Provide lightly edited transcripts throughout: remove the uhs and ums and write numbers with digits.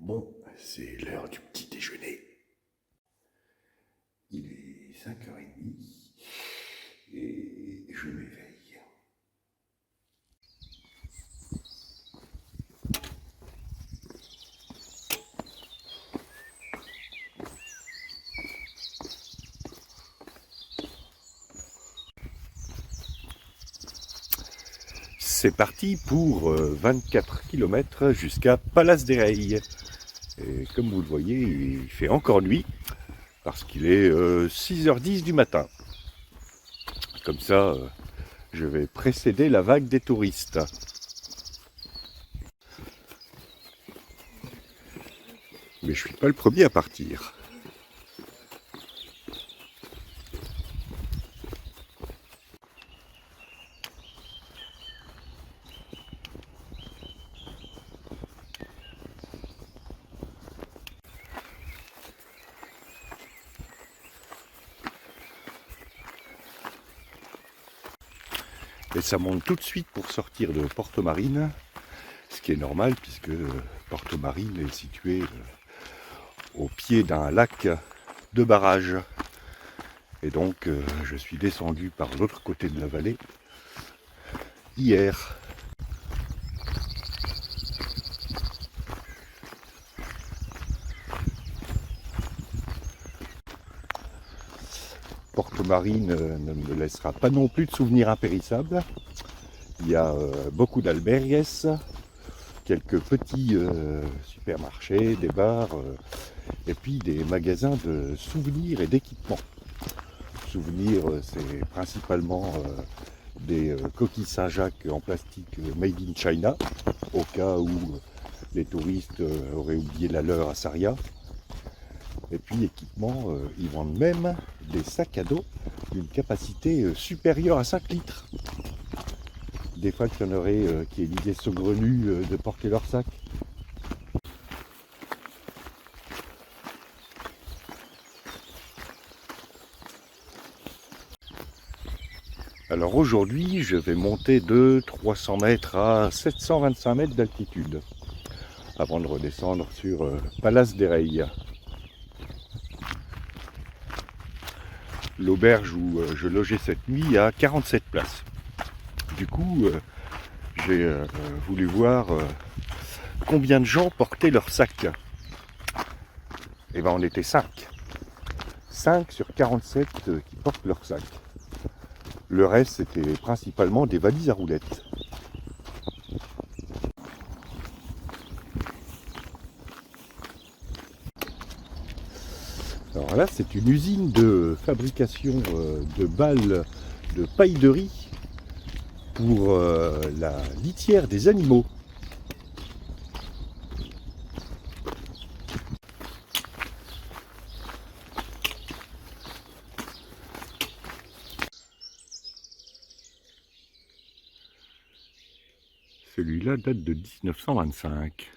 Bon, c'est l'heure du petit déjeuner. Il est 5h30 et je m'éveille. C'est parti pour 24 km jusqu'à Palas des Reilles. Et comme vous le voyez, il fait encore nuit parce qu'il est 6h10 du matin. Comme ça, je vais précéder la vague des touristes. Mais je suis pas le premier à partir. Et ça monte tout de suite pour sortir de Porto Marine, ce qui est normal puisque Porto Marine est situé au pied d'un lac de barrage. Et donc je suis descendu par l'autre côté de la vallée hier. Porto Marine ne me laissera pas non plus de souvenirs impérissables. Il y a beaucoup d'albergues, quelques petits supermarchés, des bars, et puis des magasins de souvenirs et d'équipements. Souvenirs, c'est principalement des coquilles Saint-Jacques en plastique made in China, au cas où les touristes auraient oublié la leur à Sarria. Et puis équipement, ils vendent même des sacs à dos d'une capacité supérieure à 5 litres. Des fois qu'il y en aurait qui aient l'idée saugrenue de porter leur sac. Alors aujourd'hui, je vais monter de 300 mètres à 725 mètres d'altitude avant de redescendre sur Palas des Reilles. L'auberge où je logeais cette nuit a 47 places. Du coup, j'ai voulu voir combien de gens portaient leur sac. Et ben on était 5. 5 sur 47 qui portent leur sac. Le reste, c'était principalement des valises à roulettes. Alors là, c'est une usine de fabrication de balles de paille de riz pour la litière des animaux. Celui-là date de 1925.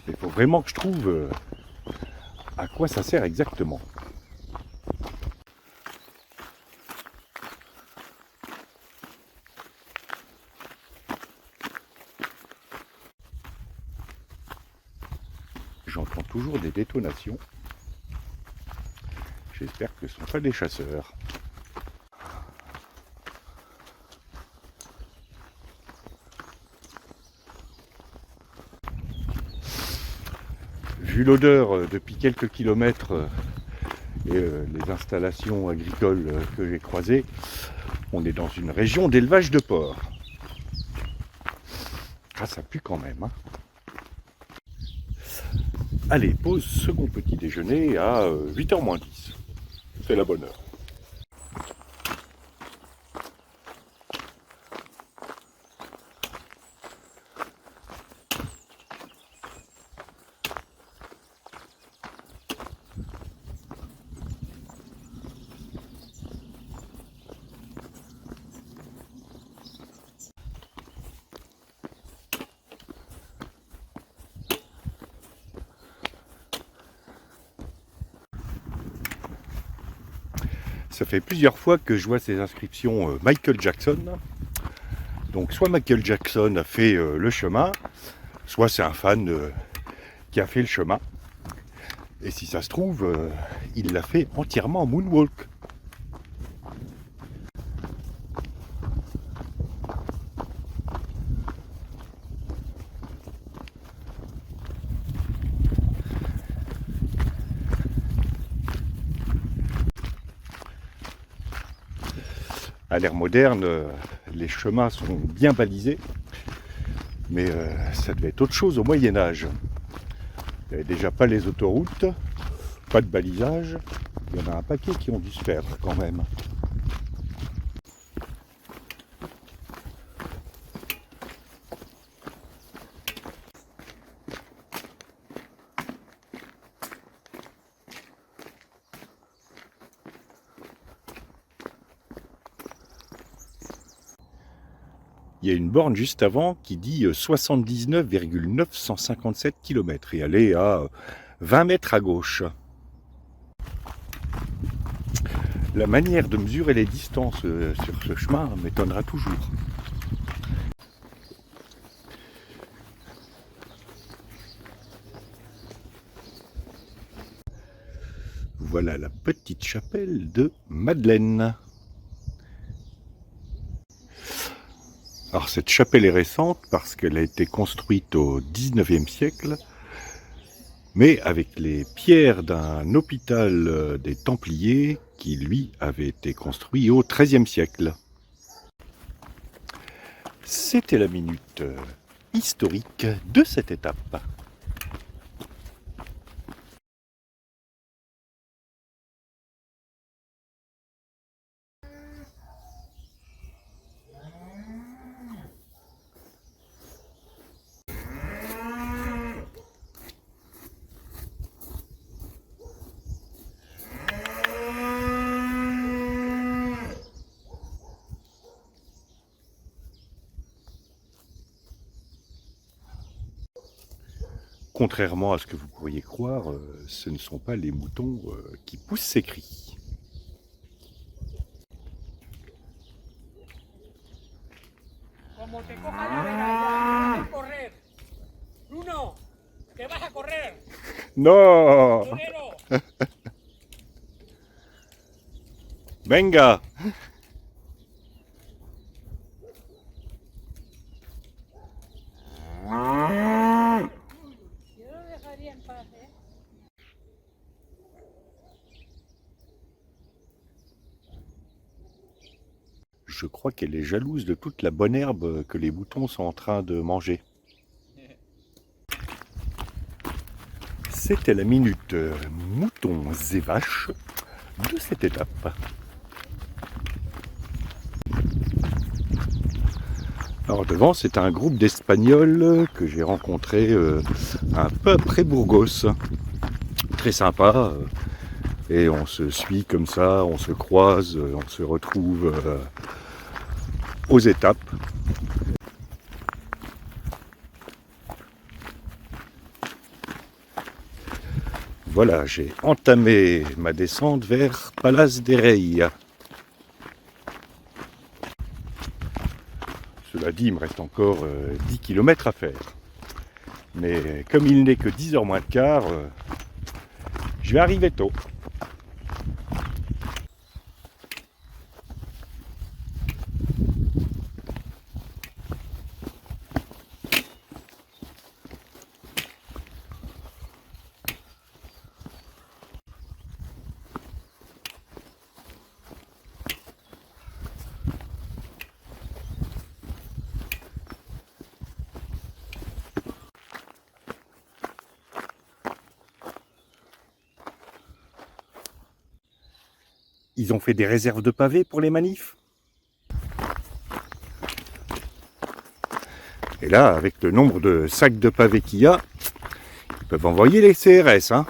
Il faut vraiment que je trouve à quoi ça sert exactement. j'entends toujours des détonations. J'espère que ce ne sont pas des chasseurs. Vu l'odeur depuis quelques kilomètres et les installations agricoles que j'ai croisées, on est dans une région d'élevage de porcs. Ah, ça pue quand même, hein. Allez, pause, second petit déjeuner à 8h moins 10. C'est la bonne heure. Ça fait plusieurs fois que je vois ces inscriptions Michael Jackson. Donc soit Michael Jackson a fait le chemin, soit c'est un fan qui a fait le chemin. Et si ça se trouve, il l'a fait entièrement en moonwalk. À l'ère moderne, les chemins sont bien balisés, mais ça devait être autre chose au Moyen-Âge. Il n'y avait déjà pas les autoroutes, pas de balisage, il y en a un paquet qui ont dû se perdre quand même. Il y a une borne juste avant qui dit 79,957 km et elle est à 20 mètres à gauche. La manière de mesurer les distances sur ce chemin m'étonnera toujours. Voilà la petite chapelle de Madeleine. Alors cette chapelle est récente parce qu'elle a été construite au 19e siècle, mais avec les pierres d'un hôpital des Templiers qui lui avait été construit au 13e siècle. C'était la minute historique de cette étape. Contrairement à ce que vous pourriez croire, ce ne sont pas les moutons qui poussent ces cris. Como te coja la vena ya, vas a correr. Bruno, que vas a correr. Non! Torero. Venga! Yo lo dejaría en paz, ¿eh? Je crois qu'elle est jalouse de toute la bonne herbe que les moutons sont en train de manger. C'était la minute moutons et vaches de cette étape. Alors devant, c'est un groupe d'Espagnols que j'ai rencontré un peu après Burgos. Très sympa. Et on se suit comme ça, on se croise, on se retrouve aux étapes. Voilà, j'ai entamé ma descente vers Palas de Rey. Cela dit, il me reste encore 10 km à faire. Mais comme il n'est que 10h moins le quart, je vais arriver tôt. Ils ont fait des réserves de pavés pour les manifs. Et là, avec le nombre de sacs de pavés qu'il y a, ils peuvent envoyer les CRS. Hein.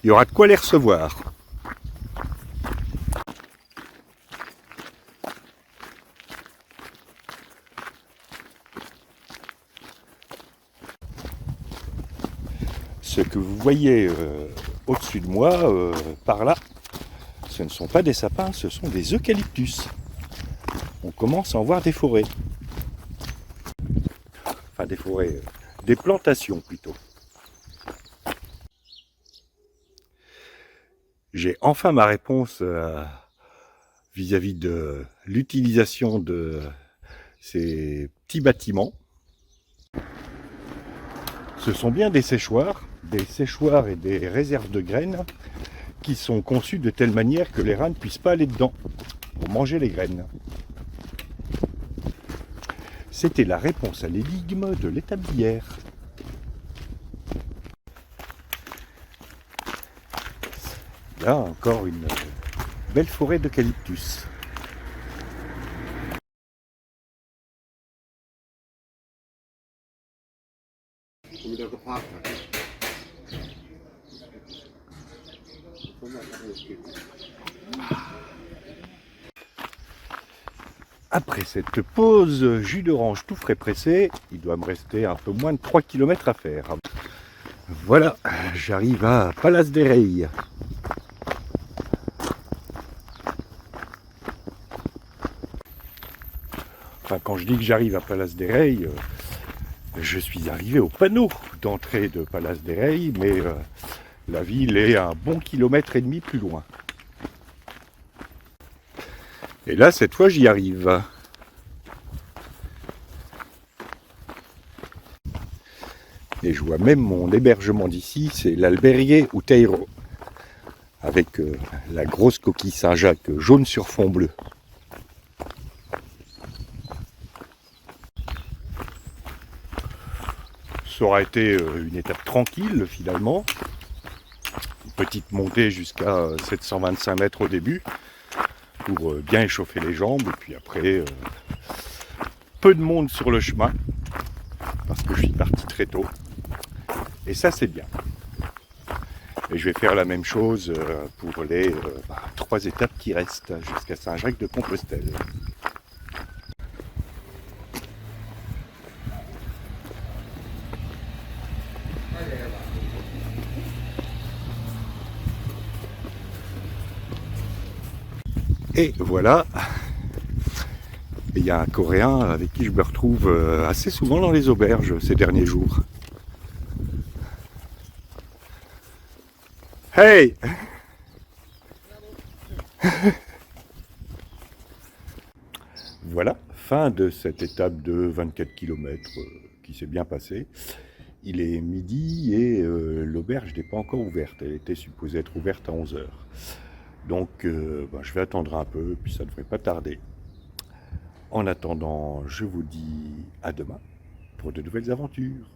Il y aura de quoi les recevoir. Ce que vous voyez au-dessus de moi, par là, ce ne sont pas des sapins, ce sont des eucalyptus. On commence à en voir des forêts. Enfin des forêts, des plantations plutôt. J'ai enfin ma réponse vis-à-vis de l'utilisation de ces petits bâtiments. Ce sont bien des séchoirs et des réserves de graines qui sont conçus de telle manière que les rats ne puissent pas aller dedans pour manger les graines. C'était la réponse à l'énigme de l'étape d'hier. Là encore une belle forêt d'eucalyptus. Après cette pause jus d'orange tout frais pressé, il doit me rester un peu moins de 3 km à faire. Voilà, j'arrive à Palas de Rei. Enfin, quand je dis que j'arrive à Palas de Rei, je suis arrivé au panneau d'entrée de Palas de Rei, mais la ville est un bon kilomètre et demi plus loin. Et là, cette fois, j'y arrive. Et je vois même mon hébergement d'ici, c'est l'Albergue Outeiro, avec la grosse coquille Saint-Jacques jaune sur fond bleu. Ça aura été une étape tranquille finalement. Une petite montée jusqu'à 725 mètres au début pour bien échauffer les jambes. Et puis après, peu de monde sur le chemin parce que je suis parti très tôt. Et ça c'est bien. Et je vais faire la même chose pour les 3 étapes qui restent jusqu'à Saint-Jacques-de-Compostelle. Et voilà, il y a un Coréen avec qui je me retrouve assez souvent dans les auberges ces derniers jours. Hey! Voilà, fin de cette étape de 24 km qui s'est bien passée. Il est midi et l'auberge n'est pas encore ouverte. Elle était supposée être ouverte à 11h. Donc je vais attendre un peu, puis ça ne devrait pas tarder. En attendant, je vous dis à demain pour de nouvelles aventures.